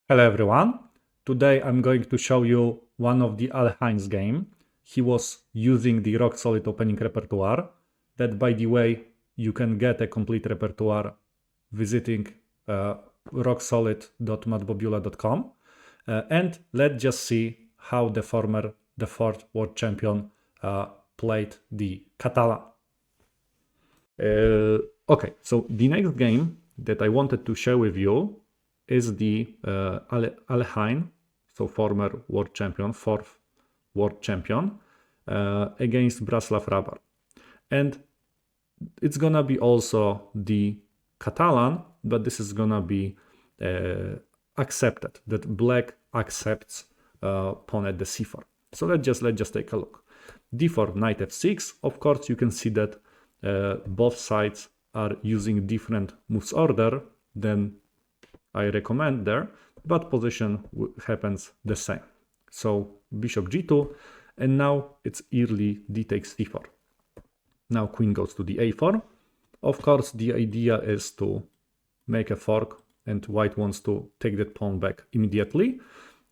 Hello everyone. Today I'm going to show you one of the Alekhine's game. He was using the rock solid opening repertoire. That, by the way, you can get a complete repertoire visiting rocksolid.matbobula.com. And let's just see how the fourth world champion played the Catalan. Okay, so the next game that I wanted to share with you is the Alekhine, so former world champion, fourth world champion, against Braslav Rabar. And it's gonna be also the Catalan, but this is gonna be accepted, that black accepts pawn at the c4. So let's just take a look. d4, knight f6. Of course, you can see that both sides are using different moves order than I recommend there, but position happens the same. So bishop g2, and now it's early d takes c4. Now queen goes to the a4. Of course, the idea is to make a fork, and white wants to take that pawn back immediately.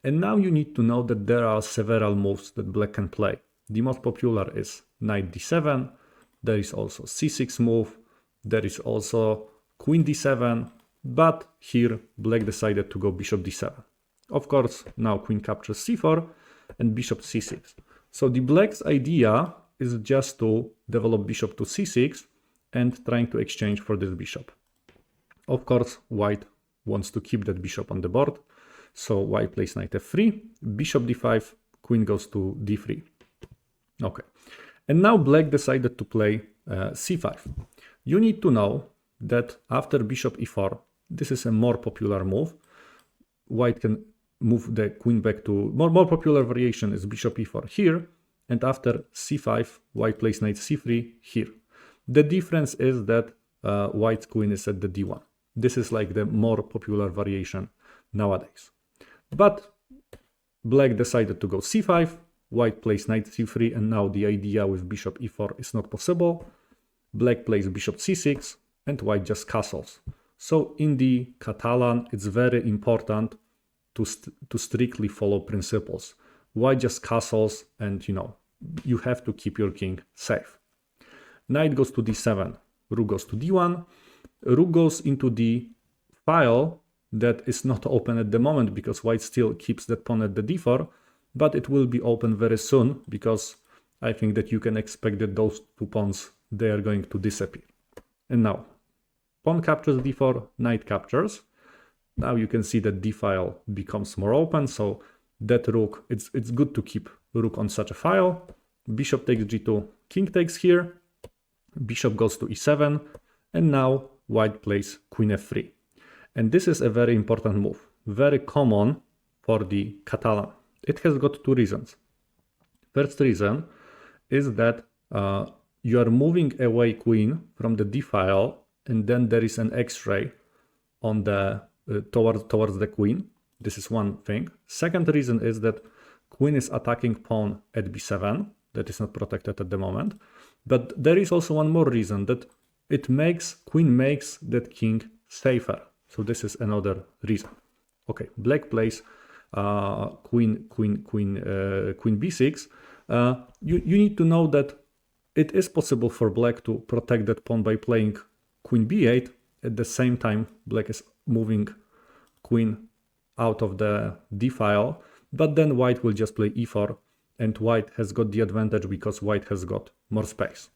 And now you need to know that there are several moves that black can play. The most popular is knight d7. There is also c6 move. There is also queen d7. But here black decided to go bishop d7. Of course, now queen captures c4 and bishop c6. So the black's idea is just to develop bishop to c6 and trying to exchange for this bishop. Of course, white wants to keep that bishop on the board. So white plays knight f3, bishop d5, queen goes to d3. Okay. And now black decided to play c5. You need to know that after bishop e4, this is a more popular move. White can move the queen back to more popular variation is bishop e4 here, and after c5, white plays knight c3 here. The difference is that white's queen is at the d1. This is like the more popular variation nowadays. But black decided to go c5, white plays knight c3, and now the idea with bishop e4 is not possible. Black plays bishop c6, and white just castles. So in the Catalan, it's very important to strictly follow principles. White just castles, and you have to keep your king safe. Knight goes to d7, rook goes to d1. Rook goes into the file that is not open at the moment because white still keeps that pawn at the d4, but it will be open very soon because I think that you can expect that those two pawns, they are going to disappear. And now pawn captures d4, knight captures. Now you can see that d file becomes more open, so that rook, it's good to keep rook on such a file. Bishop takes g2, king takes here, bishop goes to e7, and now white plays queen f3. And this is a very important move, very common for the Catalan. It has got two reasons. First reason is that you are moving away queen from the d file, and then there is an X-ray on the towards the queen. This is one thing. Second reason is that queen is attacking pawn at b7. That is not protected at the moment. But there is also one more reason, that queen makes that king safer. So this is another reason. Okay, black plays queen b6. You need to know that it is possible for black to protect that pawn by playing queen b8. At the same time, black is moving queen out of the d file, but then white will just play e4, and white has got the advantage because white has got more space.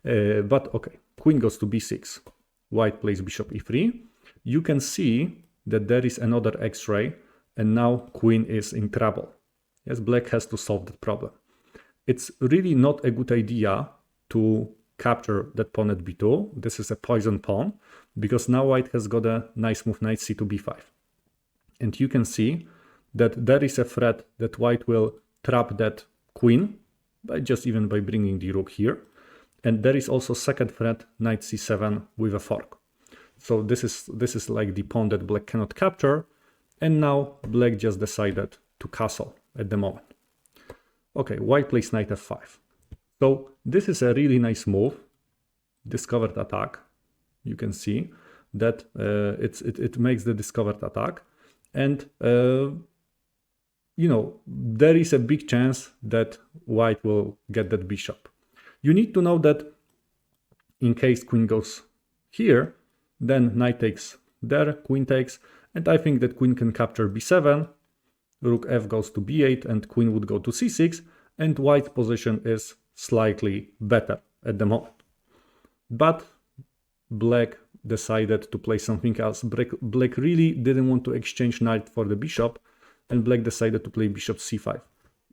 But okay, queen goes to b6, white plays bishop e3. You can see that there is another X-ray, and now queen is in trouble. Yes, black has to solve that problem. It's really not a good idea to capture that pawn at b2. This is a poison pawn, because now white has got a nice move, knight c2 b5. And you can see that there is a threat that white will trap that queen even by bringing the rook here. And there is also second threat, knight c7 with a fork. So this is like the pawn that black cannot capture, and now black just decided to castle at the moment. Okay, white plays knight f5. So this is a really nice move, discovered attack. You can see that it makes the discovered attack. And there is a big chance that white will get that bishop. You need to know that in case queen goes here, then knight takes there, queen takes, and I think that queen can capture b7, rook f goes to b8, and queen would go to c6, and white's position is slightly better at the moment. But black decided to play something else. Black really didn't want to exchange knight for the bishop, and black decided to play bishop c5.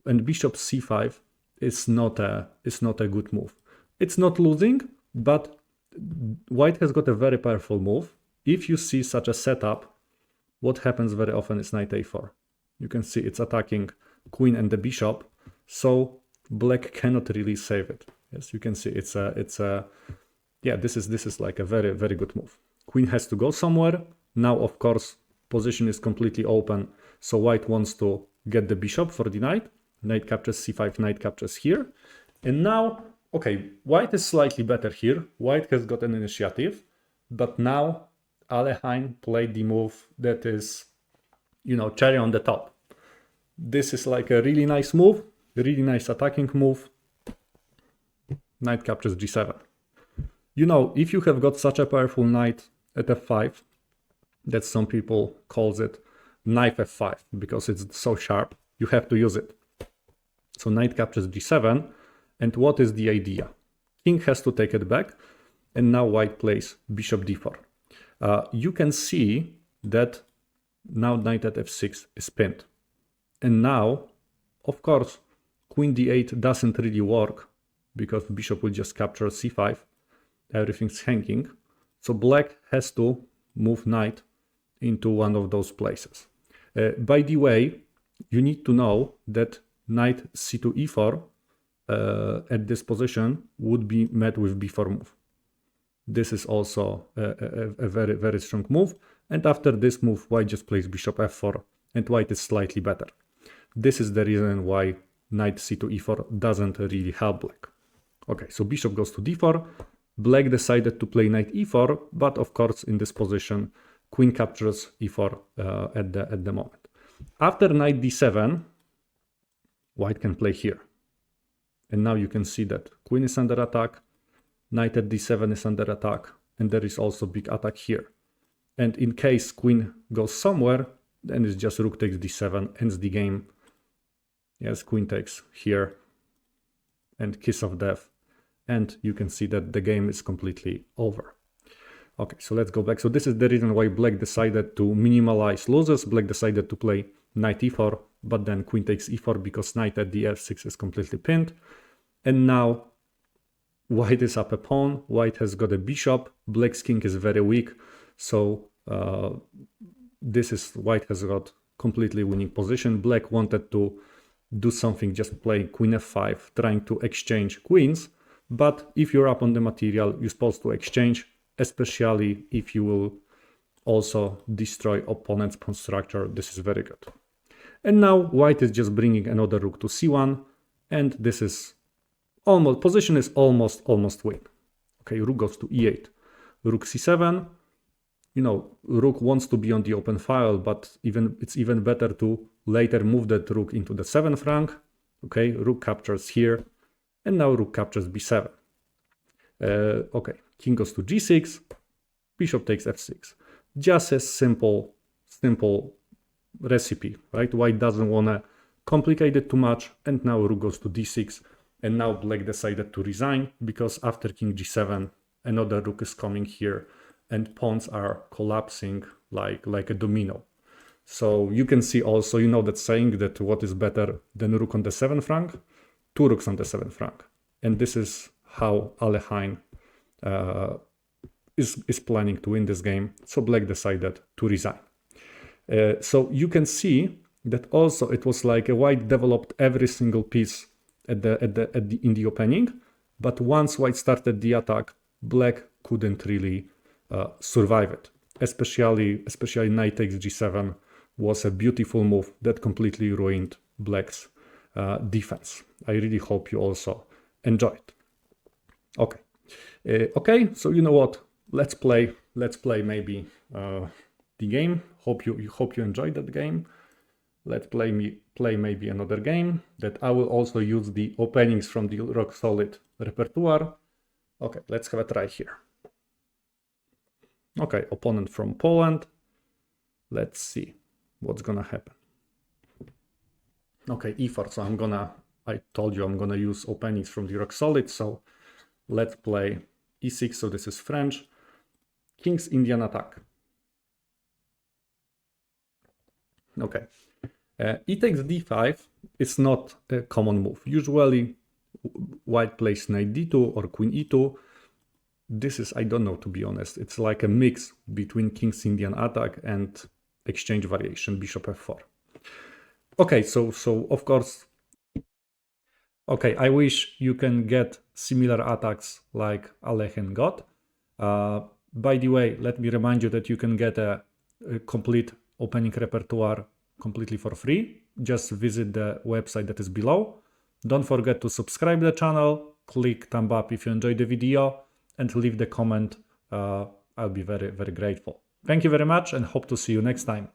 And bishop c5 is not a good move. It's not losing, but white has got a very powerful move. If you see such a setup, what happens very often is knight a4. You can see it's attacking queen and the bishop, so black cannot really save it. Yes, you can see this is like a very, very good move. Queen has to go somewhere. Now, of course, position is completely open, so white wants to get the bishop for the knight. Knight captures c5, knight captures here. And now, okay, white is slightly better here. White has got an initiative, but now Alekhine played the move that is, cherry on the top. This is like a really nice move, really nice attacking move. Knight captures g7. If you have got such a powerful knight at f5, that some people calls it knife f5 because it's so sharp, you have to use it. So knight captures g7, and what is the idea? King has to take it back, and now white plays bishop d4. You can see that now knight at f6 is pinned. And now, of course, queen d8 doesn't really work because bishop will just capture c5. Everything's hanging. So black has to move knight into one of those places. By the way, you need to know that knight c2 e4 at this position would be met with b4 move. This is also a very, very strong move. And after this move, white just plays bishop f4, and white is slightly better. This is the reason why knight c2 e4 doesn't really help black. Okay, so bishop goes to d4. Black decided to play knight e4, but of course in this position, queen captures e4 at the moment. After knight d7, white can play here. And now you can see that queen is under attack, knight at d7 is under attack, and there is also big attack here. And in case queen goes somewhere, then it's just rook takes d7, ends the game. Yes, queen takes here, and kiss of death. And you can see that the game is completely over. Okay, so let's go back. So this is the reason why black decided to minimize losses. Black decided to play knight e4, but then queen takes e4 because knight at the f6 is completely pinned. And now white is up a pawn. White has got a bishop. Black's king is very weak. So white has got completely winning position. Black wanted to do something, just play queen f5, trying to exchange queens. But if you're up on the material, you're supposed to exchange, especially if you will also destroy opponent's pawn structure. This is very good. And now white is just bringing another rook to c1, and this is almost, position is almost win. Okay, rook goes to e8, rook c7. Rook wants to be on the open file, but it's even better to later move that rook into the 7th rank. Okay, rook captures here. And now rook captures b7. Okay, king goes to g6, bishop takes f6. Just a simple recipe, right? White doesn't want to complicate it too much. And now rook goes to d6. And now black decided to resign because after king g7, another rook is coming here and pawns are collapsing like a domino. So you can see also, that saying that what is better than rook on the 7th rank? 2 rooks on the 7th rank. And this is how Alekhine is planning to win this game. So black decided to resign. So you can see that also it was like a white developed every single piece in the opening. But once white started the attack, black couldn't really survive it. Especially knight takes g7 was a beautiful move that completely ruined black's defense. I really hope you also enjoy it. Okay, so you know what? Let's play maybe the game. Hope you enjoyed that game. Let's play maybe another game that I will also use the openings from the Rock Solid repertoire. Okay, let's have a try here. Okay, opponent from Poland. Let's see what's gonna happen. Okay, e4, so I told you I'm gonna use openings from the Rock Solid, so let's play e6, so this is French. King's Indian attack. Okay, e takes d5 is not a common move. Usually white plays knight d2 or queen e2. This is, I don't know, to be honest. It's like a mix between King's Indian attack and exchange variation, bishop f4. Okay, so of course, okay, I wish you can get similar attacks like Alekhine got. By the way, let me remind you that you can get a complete opening repertoire completely for free. Just visit the website that is below. Don't forget to subscribe to the channel, click thumb up if you enjoyed the video, and leave the comment. I'll be very, very grateful. Thank you very much and hope to see you next time.